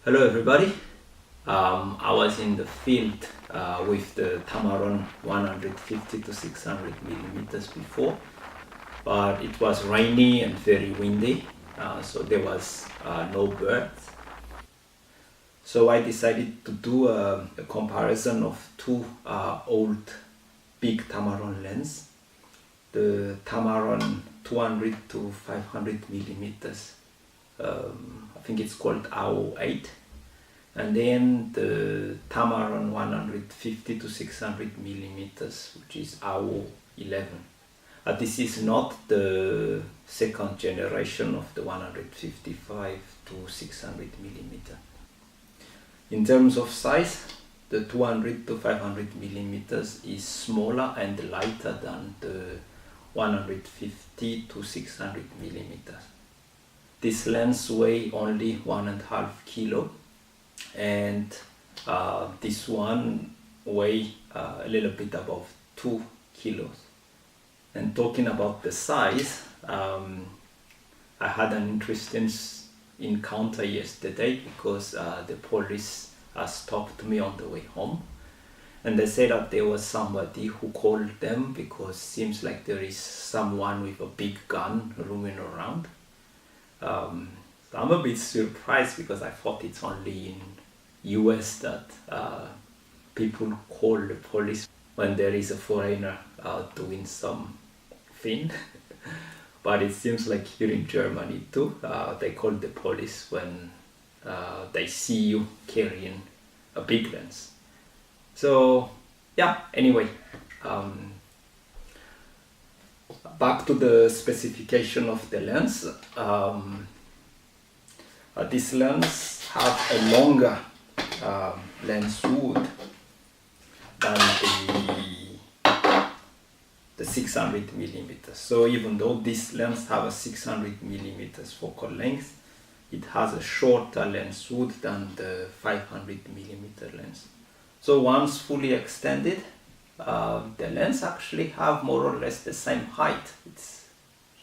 Hello everybody. I was in the field with the Tamron 150-600mm before, but it was rainy and very windy, so there was no birds. So I decided to do a comparison of two old big Tamron lens, the Tamron 200-500mm. I think it's called A08, and then the Tamron 150-600mm, which is A011. This is not the second generation of the 155-600mm. In terms of size, the 200-500mm is smaller and lighter than the 150-600mm. This lens weighs only 1.5 kilo, and this one weighs a little bit above 2 kilos. And talking about the size, I had an interesting encounter yesterday because the police stopped me on the way home, and they said that there was somebody who called them because it seems like there is someone with a big gun roaming around. So I'm a bit surprised because I thought it's only in US that people call the police when there is a foreigner doing something. But it seems like here in Germany too, they call the police when they see you carrying a big lens. So yeah, anyway, back to the specification of the lens. This lens has a longer lens hood than the 600mm. So even though this lens has a 600mm focal length, it has a shorter lens hood than the 500mm lens. So once fully extended, the lens actually have more or less the same height. It's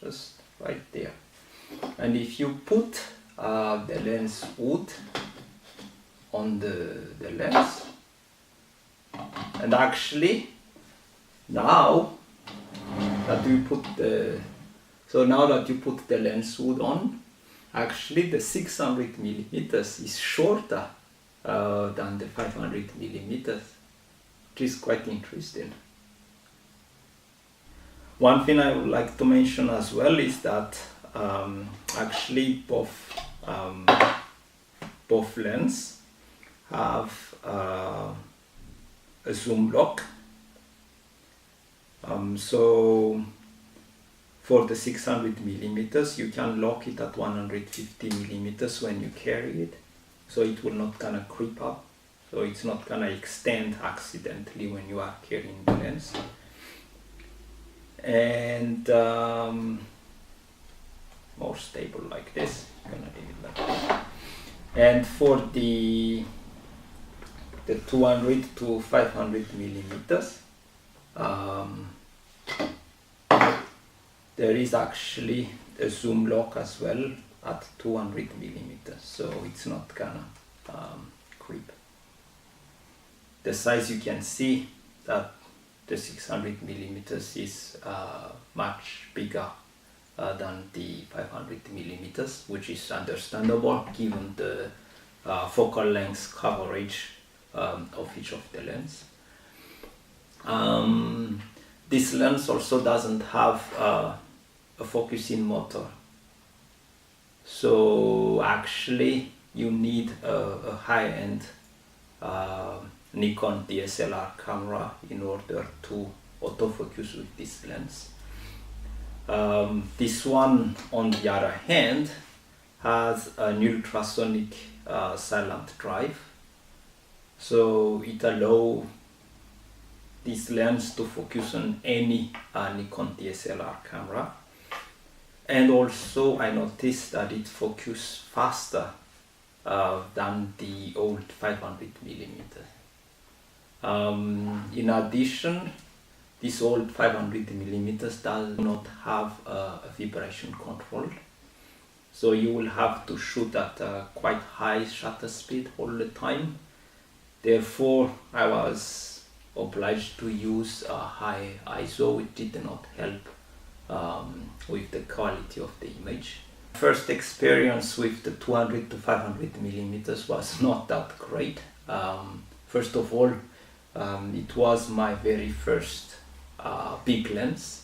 just right there. And if you put the lens hood on the lens, and actually now that you put the lens hood on, actually the 600mm is shorter than the 500mm, which is quite interesting. One thing I would like to mention as well is that actually both lenses have a zoom lock. So for the 600mm, you can lock it at 150mm when you carry it, so it will not gonna creep up, so it's not gonna extend accidentally when you are carrying the lens. And more stable like this, I'm gonna leave it like this. And for the 200-500mm, there is actually a zoom lock as well at 200mm, so it's not gonna creep. The size, you can see that the 600mm is much bigger than the 500mm, which is understandable given the focal length coverage of each of the lens. This lens also doesn't have a focusing motor, so actually you need a high-end Nikon DSLR camera in order to autofocus with this lens. This one, on the other hand, has an ultrasonic silent drive, so it allows this lens to focus on any Nikon DSLR camera. And also I noticed that it focuses faster than the old 500mm. In addition, this old 500mm does not have a vibration control, so you will have to shoot at a quite high shutter speed all the time. Therefore, I was obliged to use a high ISO, which did not help with the quality of the image. First experience with the 200 to 500 millimeters was not that great. First of all, it was my very first big lens,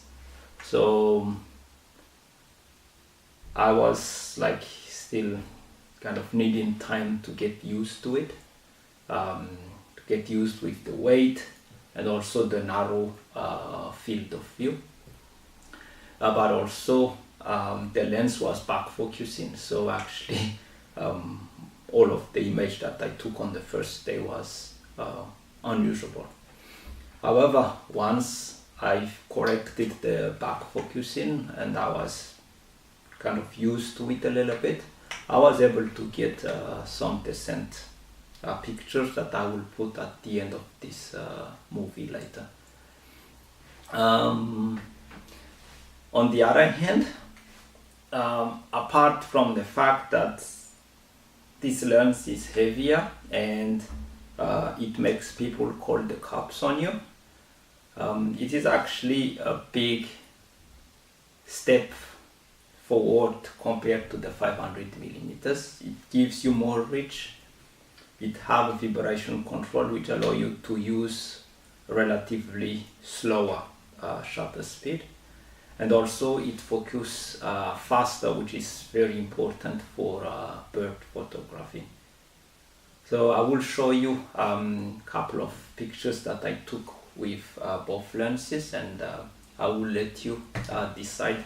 so I was like still kind of needing time to get used to it, to get used with the weight and also the narrow field of view. But also the lens was back focusing, so actually all of the image that I took on the first day was unusable. However, once I corrected the back focusing and I was kind of used to it a little bit, I was able to get some decent pictures that I will put at the end of this movie later. On the other hand, apart from the fact that this lens is heavier and it makes people call the cops on you, it is actually a big step forward compared to the 500 millimeters. It gives you more reach. It has vibration control, which allow you to use relatively slower shutter speed, and also it focuses faster, which is very important for bird photography. So I will show you a couple of pictures that I took with both lenses, and I will let you decide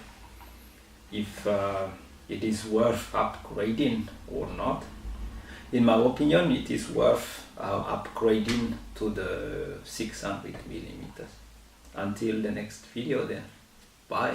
if it is worth upgrading or not. In my opinion, it is worth upgrading to the 600 millimeters. Until the next video then, bye.